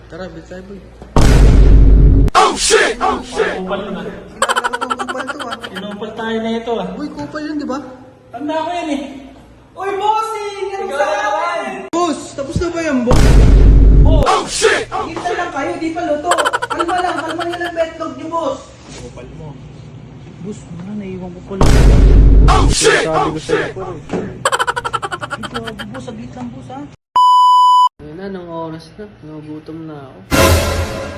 Tara, bit tayo, boy. Oh shit! Oh shit! Kupal na. Kilala ko tong kupal to, ah. Inumpal tayo na ito ah. Uy, kupal yun, di ba? Tanda ko yan eh. Uy, bossing! Ano sa akin? Boss, tapos na ba yan, boss? Oh shit! Hintay lang kayo, di pa luto. Kalma nyo lang betlog niyo, boss. Kupal mo. Boss, wala, naiwan ko pala. Oh shit! Sabi ko sa'yo, puro. Ito, boss, saglit lang, boss, ha? Ayun na, nung oras na. Nagugutom na ako.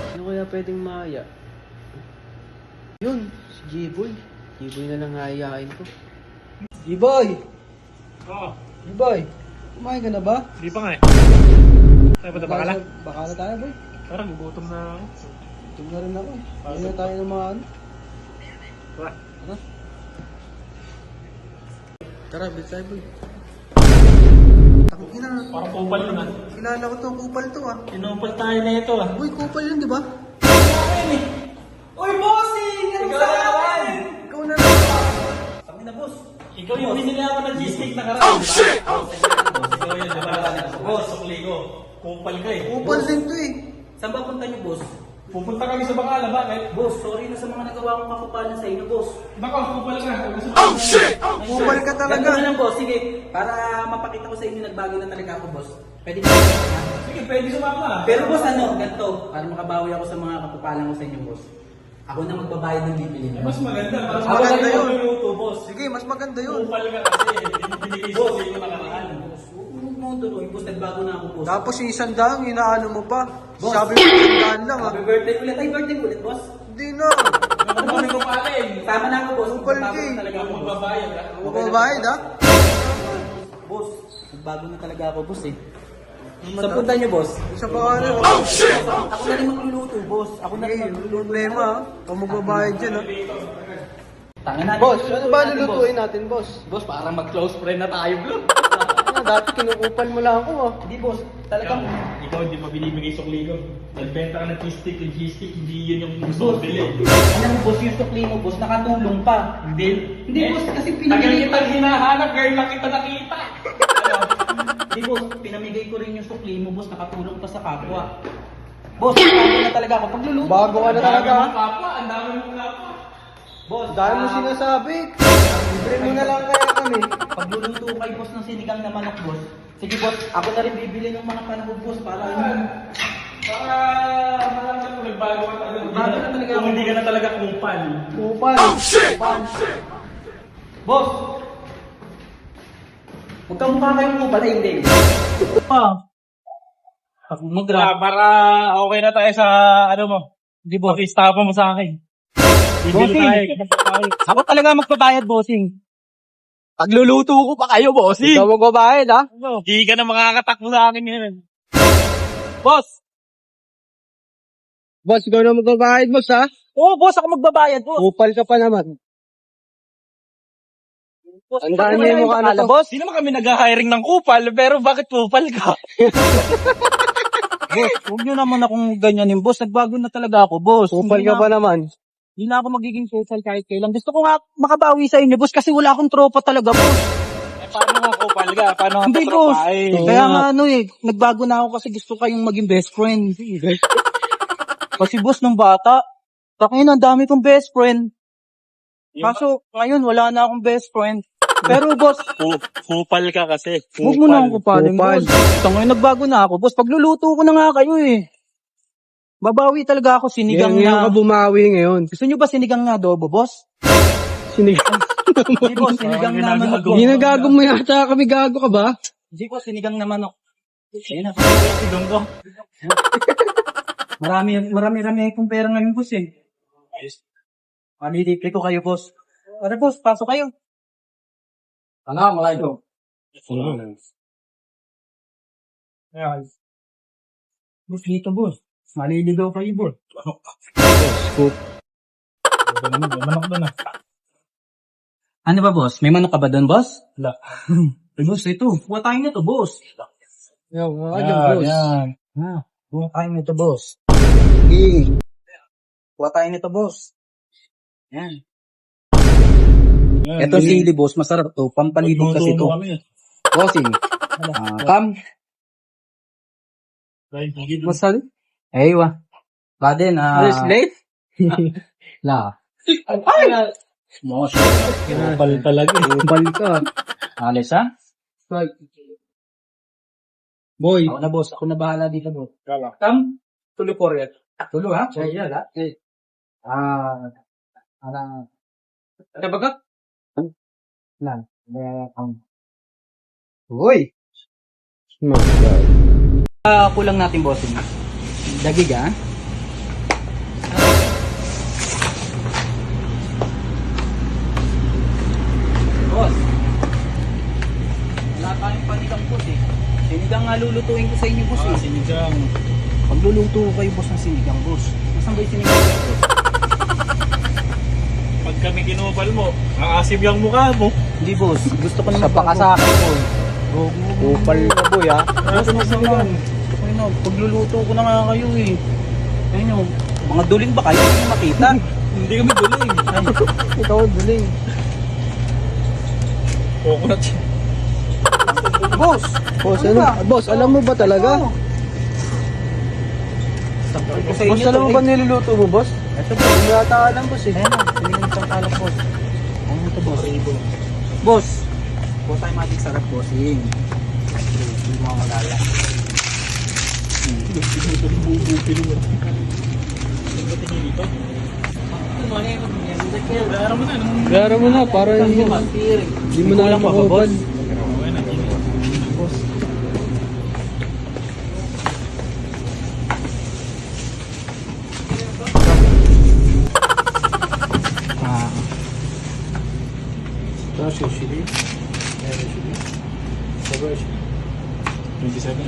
Sino kaya pwedeng maya? Yun, si G-Boy. G-Boy na lang hayain ko. G-Boy! Oo. G-Boy! Kumain ka na ba? Hindi pa nga eh. Tayo pa bakala? Bakala tayo, boy. Parang gugutom na ako. Gutom na rin ako eh. Hindi na tayo ng mga ano. Tara. Tara. Tara, bit tayo, boy. Takot ina. Parang kupal na. Kilala ko tong kupal to, ah. Inumpal tayo na ito ah. Uy, kupal yun, di ba? Uy, bossing! Ano sa akin? Ikaw na lang. Sabi na, boss. Ikaw yung binili ako ng cheesecake na karaan. Oh shit! Ikaw yun, di ba? Boss, sukli ko. Kupal ka eh. Kupal din to eh. Saan ba punta niyo, boss? Pupunta kami sa Bangala, bakit? Boss, sorry na sa mga nagawa kong kakupalan sa inyo, boss. Baka kupal ka. Oh shit! Kupal ka talaga. Ganito na lang, boss. Sige, para mapakita ko sa inyo nagbago na talaga ako, boss. Pwede ba? Sige, pwede sumama. Pero boss, ano, ganito, para makabawi ako sa mga kakupalan ko sa inyo, boss. Ako na magbabayad ng bibili niyo. Mas maganda. Mas Mas maganda maganda yun. yung luto, boss. Sige, mas maganda yun. Kupal ka kasi. Binigay sa sa'yo na karaan. Huwag mo tuloy, boss. Nagbago na ako, boss. Tapos yung isang daang, inaano mo pa. Boss. Sabi mo, isang lang ah. Happy birthday ulit. Ay, birthday ulit, boss. Hindi na. Ano ba ko paling? Tama na ako, boss. Kupal Nagbago ka eh. na talaga ako, boss. Magbabayad ha? Magbabayad ah. Boss, nagbago na talaga ako, boss eh. Sa punta niyo, boss. Isa pa ano. Oh shit! Ako na rin magluluto, boss. Ako na rin Hey, magluluto. problema ah. Kung magbabayad dyan ah. Tanga natin. Boss, ano ba lulutuin natin, boss? Boss, parang mag-close friend na tayo, bro. Ano, dati kinukupal mo lang ako ah. Hindi, boss. Talagang... Ikaw hindi pa binibigay sukli ko. Nagbenta ka ng cheesesteak, hindi yun yung gusto ko bili. Alam mo, boss, yung sukli mo, boss, nakatulong pa. Hindi. Hindi, boss, kasi Tagal pinamigay ko. kitang hinahanap, girl lang kita nakita. Ano? Hindi, boss, pinamigay ko rin yung sukli mo, boss, nakatulong pa sa kapwa. Boss, nagbago na talaga ako. Pagluluto. Bago ka na talaga ah. Ang dami mong kapwa, ang dami mong kapwa. Boss, Dahil mo sinasabi. Libre mo na lang kaya kami. pagluluto kay boss ng sinigang na manok, boss. Sige, boss, ako na rin bibili ng mga panahon, boss, para yun. Baka malaman kung nagbago ka talaga. Bago na talaga Kung hindi ka na talaga kupal. Kupal. Oh shit! Boss! Huwag kang mukha kayong kupal, ay hindi. Para okay na tayo sa ano mo. Hindi bo. Pakistapa mo sa akin. Bibili tayo. Ako talaga magbabayad, bossing. Pagluluto ko pa kayo, bossing. Ikaw magbabayad ah. Hindi ka na makakatakbo sa akin yan. Boss! Boss, ikaw na magbabayad, boss ah. Oo, boss, ako magbabayad, boss. Kupal ka pa naman. Boss, Ang dami mo ano to. boss. Hindi naman kami nag-hiring ng kupal, pero bakit kupal ka? Boss, huwag nyo naman akong ganyanin, boss. Nagbago na talaga ako, boss. Kupal ka pa naman. Hindi na ako magiging social kahit kailan. Gusto ko nga makabawi sa inyo, boss, kasi wala akong tropa talaga, boss. Paano nga kupal ka? Paano nga Hindi, boss. patropahin? Kaya nga ano eh, nagbago na ako kasi gusto kayong maging best friend. Kasi boss, nung bata, takin ang dami kong best friend. Kaso, ngayon, wala na akong best friend. Pero boss, Kupal ka kasi. huwag mo na akong kupanin, Kupal. boss. Ito ngayon, nagbago na ako, boss. Pagluluto ko na nga kayo eh. Babawi talaga ako sinigang Ngayon ka na... bumawi ngayon. Gusto nyo ba sinigang na adobo, boss? Sinigang. Hindi, boss, sinigang na manok. Hindi na gago mo yata kami, gago ka ba? Hindi, boss, sinigang na manok. Ayun na, Si Donggo. marami akong pera ngayon, boss eh. Malilibre ko kayo, boss. Tara, boss, pasok kayo. Ano, mga ito? Boss, dito, boss. Maliligaw kayo, boss. Scoop. Manok doon ah. Ano ba, boss? May manok ka ba doon, boss? Wala. Ay, boss, ito. Kuha tayo nito, boss. Yan, mga dyan, boss. Kuha tayo nito, boss. Sige. Kuha tayo nito, boss. Yan. Etong sili, boss, masarap to. Pampalibog kasi to. Bossing. Kam. Masal? Aywa. Baden, late? La. Mosh. Pal talaga eh. Bal ka. Alis, ha? Boy. Ako na, boss. Ako na bahala dito, boss. Kala. Kam, tuloy po rin. Tuloy, ha? Sige, ha? Ano ba ka? Lan. Uy. Kulang natin, boss. Dagig, ha? Boss. Wala tayong panigang, boss, eh. Sinigang nga lulutuin ko sa inyo, boss, eh. Sinigang. Pagluluto ko kayo, boss, ng sinigang, boss. Nasaan ba yung sinigang, boss? Pag kami kinupal mo, aasim yung mukha mo. Hindi, boss. Gusto ko na Sa pakasakin, boy. Kupal ka, boy, ha? Boss, naman. Ayun, pagluluto ko na nga kayo, eh. Ayun, yung mga duling ba kayo? Hindi makita. Hindi kami duling. Ikaw, duling. Coconut. Boss! Boss, Ano ano? ba? Boss, alam mo ba talaga? Boss, alam mo ba niluluto mo, boss? Ito, boss. Hindi yata alam, boss, eh. Ayan o, pinigyan ng kalap, boss. Ano ito, boss? Boss! Boss tayo mating sarap, boss. Yun. Hindi mo malala. Gara mo na, para hindi mo na alam makupal. Ah, Tapos yung chili. 27?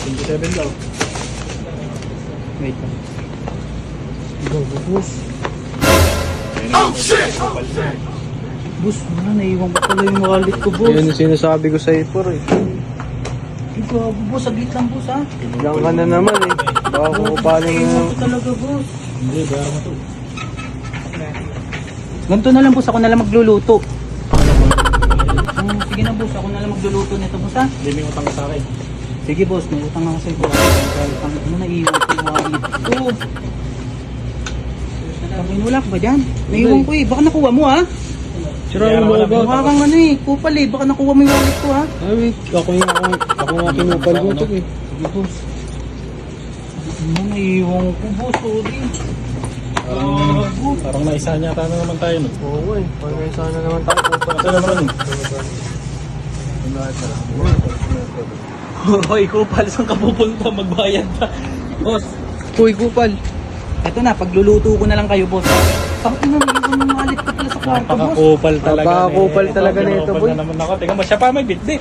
27 daw. wait lang. Boss. Oh shit! Boss, wala, naiwan ko pala yung wallet ko, boss. Yan yung sinasabi ko sa'yo, por, eh. Ikaw, boss, saglit lang, boss, ha? Diyan ka na naman, eh. Baka kukupaling Naiwan ko talaga, boss. Hindi, bayar mo to. Ganito na lang, boss. Ako na lang magluluto. Sige na, boss. Ako na lang magluluto nito, boss, ha? Hindi may utang ka sa akin. Sige, boss. May utang ako sa'yo, boss. Ano, naiwan ko yung wallet ko. Tangin, wala ka ba dyan? Naiwan ko, eh. Baka nakuha mo, ha? Sira mo ba? Mukha kang ano, eh. Kupal, eh. Baka nakuha mo yung wallet ko, ha? Ay, ako nga kinupal mo ito, eh. Sige, boss. Ano, naiwan ko, boss. Sorry. Parang naisa niya na naman tayo. No? Oo, eh. Parang sana naman tayo kupal. Ito naman. Hoy, kupal. Saan ka pupunta? Magbayad ka. Boss. Uy, kupal. Eto na, pagluluto ko na lang kayo, boss. Bakit na naiwan yung wallet ko pala sa kwarto, boss? Napakakupal talaga. Napakakupal talaga na ito, boy. Na naman ako. Tingnan mo, siya pa may bitbit.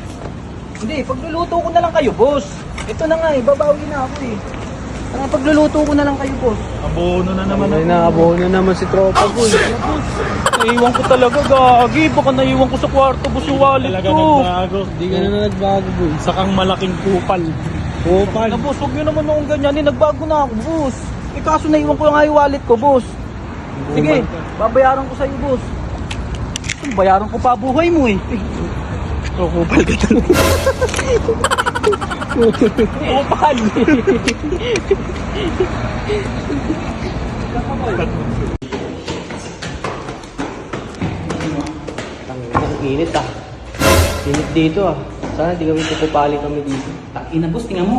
Hindi, pagluluto ko na lang kayo, boss. Ito na nga, babawi na ako, eh. Pagluluto ko na lang kayo, boss. Abono na naman Ay, ako. naabaho na naman si Tropa, boy. Naiwan ko talaga, gagi. Baka naiwan ko sa kwarto, boss, yung wallet Talaga ko. nagbago. Hindi ka na nagbago, boy. Isa kang malaking kupal. Kupal. Na, boss, huwag nyo naman akong ganyan. Nagbago na ako, boss. Eh, kaso naiwan ko nga yung wallet ko, boss. Sige, babayaran ko sa'yo, boss. Bayaran ko pa buhay mo, eh. Kupal ka talaga. Kupal. Ang init, ah. Init dito, ah. Sana di kami pupupali kami dito. Ina, boss, tingnan mo.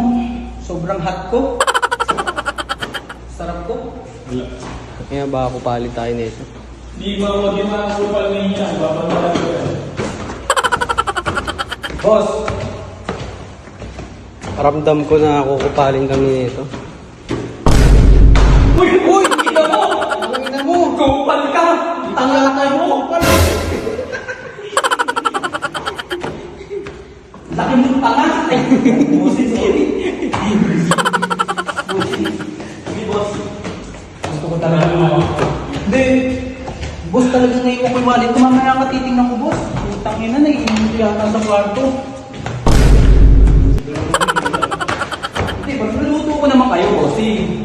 Sobrang hot ko. Sarap ko. Kaya baka kupalin tayo nito. Di ba huwag yung mga kupal ngayon yan? Babamalan ko yan. Boss, Ramdam ko na kukupalin kami nito. uy, ina mo! Ina mo! Kupal ka! Tanga ka mo! Laki mong tanga! Boss, sorry. Boss. Gusto ko talaga Hindi. Boss, talagang naiwan ko yung wallet ko. Mamaya ka titingnan ko, boss. Putang ina, naiiwan ko yata sa kwarto. Hindi, magluluto ko naman kayo, bossing.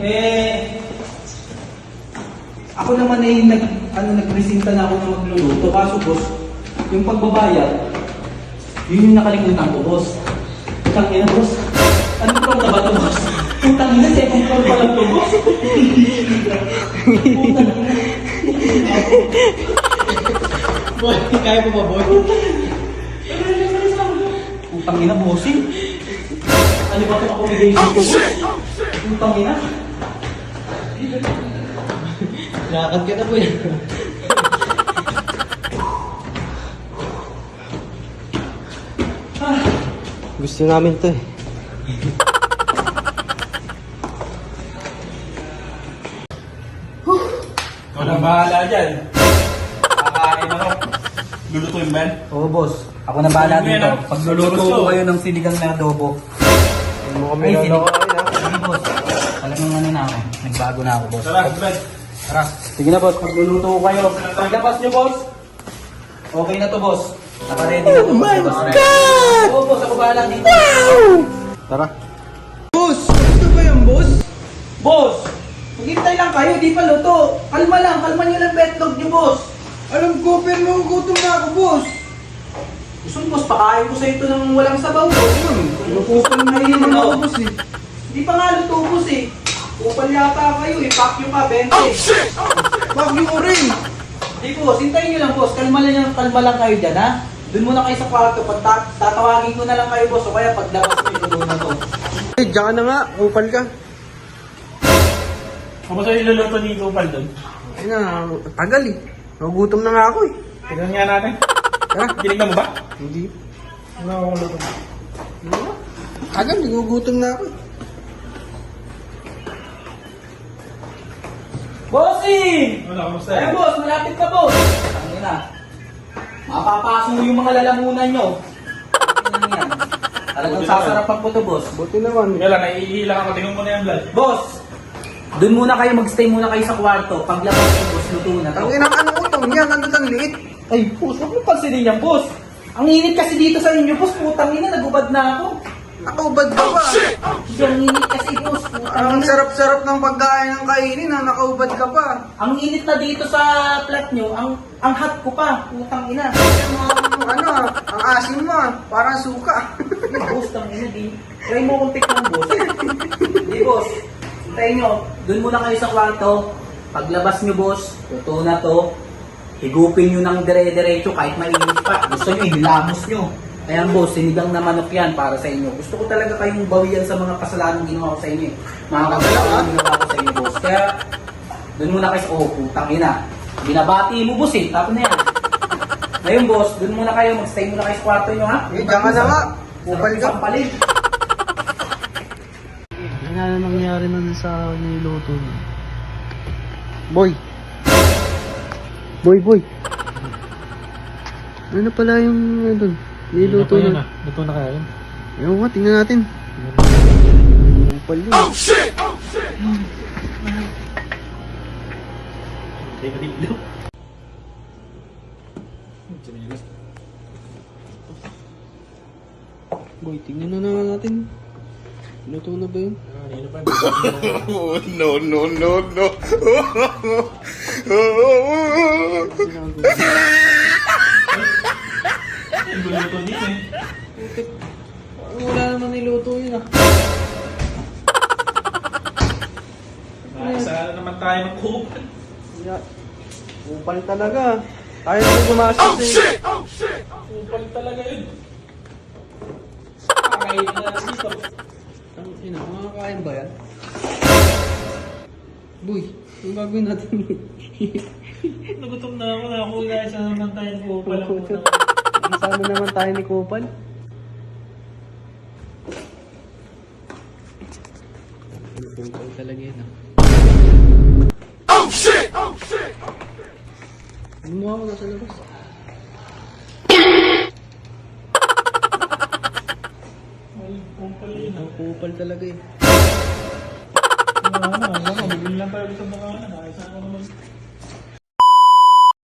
Ako naman nagpresenta na ako na magluluto. Kaso, boss, yung pagbabayad, yun yung nakalimutan ko, boss. Putang ina, boss. Ano ko na ba ito, boss? Putang Boy, kaya mo ba, boy? Putang ina, bossing. Ano ba itong accommodation ko? Putang ina. Lakad ka na, boy. Gusto namin to eh. Walang bahala dyan. Kakain ako. Lulutuin ba yan? Oo, boss. Ako na bahala Sige, dito. ano? Pagluluto Gusto. ko kayo ng sinigang na adobo. Hindi mo kami Ay, lalakoy ha. Sige, boss. Talagang ano na ako. Nagbago na ako, boss. Tara, Brad. Tara. Sige na, boss. Pagluluto ko kayo. Paglabas nyo, boss. Okay na to, boss. Naka-ready na to, boss. Oh my God! Oo, boss. Ako bahala dito. Tara. Boss! Gusto ba yung boss? Boss! Maghintay lang kayo, di pa luto. Kalma lang, kalma nyo lang betlog nyo, boss. Alam ko, pero magugutom na ako, boss. Gusto mo, boss, pakain ko sa ito ng walang sabaw, boss. Pinupupal na yun ako, boss eh. Di pa nga luto, boss eh. Kupal yata kayo eh, pack nyo pa, 20. Oh shit! Pack nyo mo rin. Di, boss, hintayin nyo lang, boss. Kalma lang kayo dyan, ha? Doon muna kayo sa kwarto. Pag tatawagin ko na lang kayo, boss. O kaya paglabas nyo, ito na to. Eh, diyan ka na nga. Kupal ka. Kamusta yung iluluto ni Kupal doon? Ay na, tagal eh. Nagugutom na nga ako eh. Tignan nga natin. Tara. Tinignan mo ba? Hindi. Ano akong luto? Tagal, nagugutom na ako eh. Bossing! Ano, kamusta Ayun, yan? boss, malapit ka, boss. Ano na? Mapapasok mo yung mga lalamunan nyo. Ano yan? Talagang sasarapan ko to, boss. Buti naman. Sige lang, naiilang ako. Tingnan mo na yan, Brad. Boss! Doon muna kayo, magstay muna kayo sa kwarto. Paglabas ko, boss, luto na to. Ang inang ano utong yan, nandun ang liit. Ay, boss, huwag mo pansinin yan, boss. Ang init kasi dito sa inyo, boss. Putang ina, nagubad na ako. Nakaubad ka pa. Hindi, ang init kasi, boss. Putang Ang ina. sarap-sarap ng pagkain ng kainin ha, nakaubad ka pa. Ang init na dito sa plat nyo, ang hot ko pa. Putang ina. Ano, ang asim mo ah, parang suka. Boss, tang ina, di. Try mo kong tikman, boss. Di, boss. Hintayin nyo. Doon muna kayo sa kwarto. Paglabas nyo, boss, luto na to. Higupin nyo ng dire-diretso kahit mainit pa. Gusto nyo, ilamos nyo. Kaya, boss, sinigang na manok yan para sa inyo. Gusto ko talaga kayong bawian sa mga kasalanan ginawa ko sa inyo. Mga kasalanan ginawa ko sa inyo, boss. Kaya, doon muna kayo sa... Oh, putang ina. Binabati mo, boss eh. Tapos na yan. Ngayon, boss, doon muna kayo. Magstay muna kayo sa kwarto nyo, ha? Eh, diyan ka na nga. Kupal ka. Sampalin. Ano na nangyari nun sa niluto niya? Boy! Boy! Ano pala yung doon? Niluto na. Luto na kaya yun? Ewan ko, tingnan natin. Kupal yun. Oh shit! Boy, tingnan na natin. Luto na ba yun? Oh, no, no, no, no. Luto dito eh. Putik. Parang wala naman niluto yun ah. Nakasala naman tayo ng Kupal. Yeah. Kupal talaga. Tayo na gumastos eh. Kupal talaga yun. Kakain na natin dito. Ang ina, makakain ba yan? Boy, yung gagawin natin. Nagutom na ako. Nakakula sa naman tayo ng Kupal. Kasama naman tayo ni Kupal. Kupal talaga yun ah. Oh shit! Gumawa ko na sa labas. Ay, Kupal yun. Ang Kupal talaga eh. Ano, bigyan lang tayo sa baka. Nakasama naman.